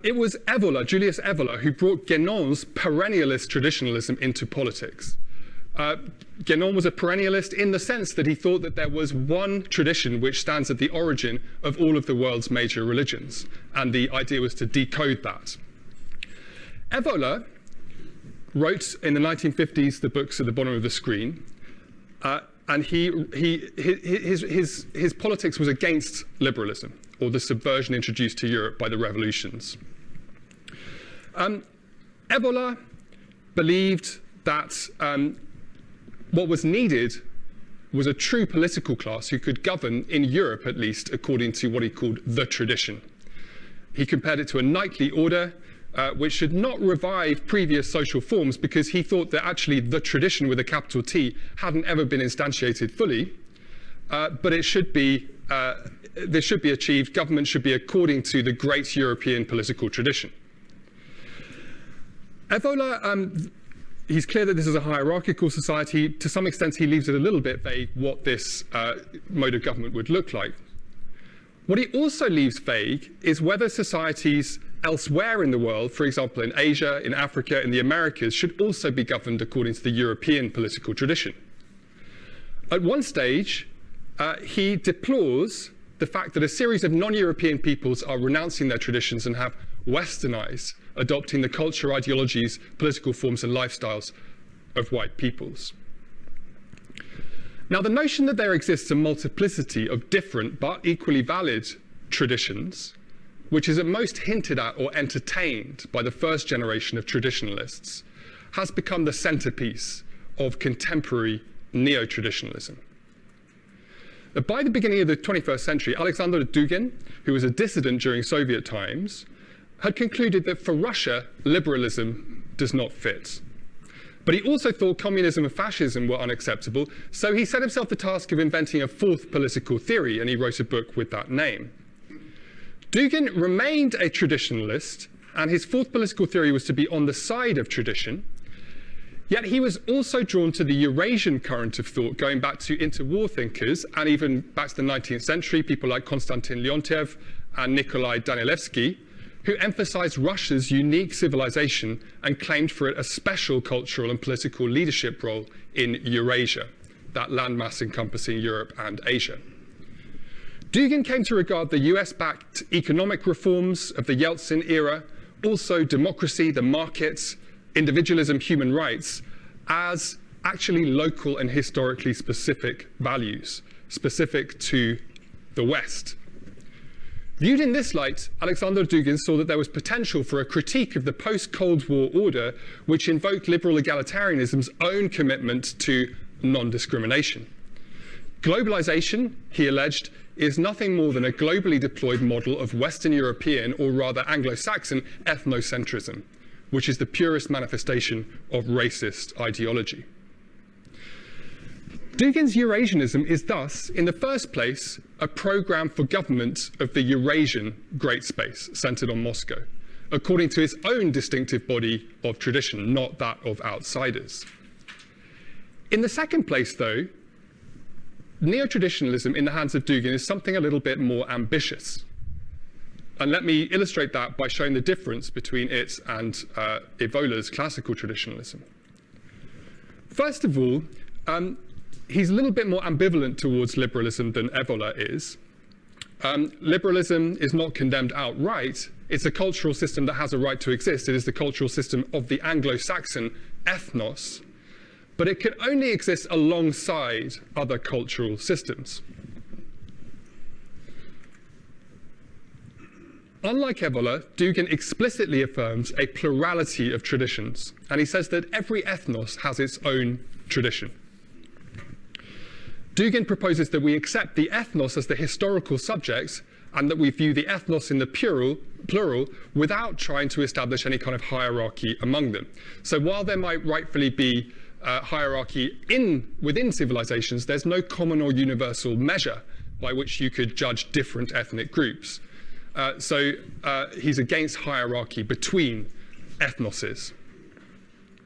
It was Evola, Julius Evola, who brought Guénon's perennialist traditionalism into politics. Guénon was a perennialist in the sense that he thought that there was one tradition which stands at the origin of all of the world's major religions, and the idea was to decode that. Evola wrote in the 1950s the books at the bottom of the screen, and his politics was against liberalism, or the subversion introduced to Europe by the revolutions. Evola believed that what was needed was a true political class who could govern, in Europe at least, according to what he called the tradition. He compared it to a knightly order, which should not revive previous social forms, because he thought that actually the tradition with a capital T hadn't ever been instantiated fully, but it should be, this should be achieved, government should be according to the great European political tradition. Evola, he's clear that this is a hierarchical society. To some extent, he leaves it a little bit vague what this mode of government would look like. What he also leaves vague is whether societies elsewhere in the world, for example in Asia, in Africa, in the Americas, should also be governed according to the European political tradition. At one stage, he deplores the fact that a series of non-European peoples are renouncing their traditions and have westernized, adopting the culture, ideologies, political forms and lifestyles of white peoples. Now, the notion that there exists a multiplicity of different but equally valid traditions, which is at most hinted at or entertained by the first generation of traditionalists, has become the centerpiece of contemporary neo-traditionalism. By the beginning of the 21st century, Alexander Dugin, who was a dissident during Soviet times, had concluded that for Russia, liberalism does not fit. But he also thought communism and fascism were unacceptable, so he set himself the task of inventing a fourth political theory, and he wrote a book with that name. Dugin remained a traditionalist, and his fourth political theory was to be on the side of tradition, yet he was also drawn to the Eurasian current of thought, going back to interwar thinkers, and even back to the 19th century, people like Konstantin Leontiev and Nikolai Danilevsky, who emphasized Russia's unique civilization and claimed for it a special cultural and political leadership role in Eurasia, that landmass encompassing Europe and Asia. Dugin came to regard the US-backed economic reforms of the Yeltsin era, also democracy, the markets, individualism, human rights, as actually local and historically specific values, specific to the West. Viewed in this light, Alexander Dugin saw that there was potential for a critique of the post-Cold War order, which invoked liberal egalitarianism's own commitment to non-discrimination. Globalization, he alleged, is nothing more than a globally deployed model of Western European, or rather Anglo-Saxon, ethnocentrism, which is the purest manifestation of racist ideology. Dugin's Eurasianism is thus, in the first place, a program for government of the Eurasian great space centered on Moscow, according to its own distinctive body of tradition, not that of outsiders. In the second place, though, neo-traditionalism in the hands of Dugin is something a little bit more ambitious. And let me illustrate that by showing the difference between it and Evola's classical traditionalism. First of all, he's a little bit more ambivalent towards liberalism than Evola is. Liberalism is not condemned outright. It's a cultural system that has a right to exist. It is the cultural system of the Anglo-Saxon ethnos, but it can only exist alongside other cultural systems. Unlike Evola, Dugin explicitly affirms a plurality of traditions, and he says that every ethnos has its own tradition. Dugin proposes that we accept the ethnos as the historical subjects, and that we view the ethnos in the plural without trying to establish any kind of hierarchy among them. So while there might rightfully be hierarchy within civilizations, there's no common or universal measure by which you could judge different ethnic groups. So he's against hierarchy between ethnoses.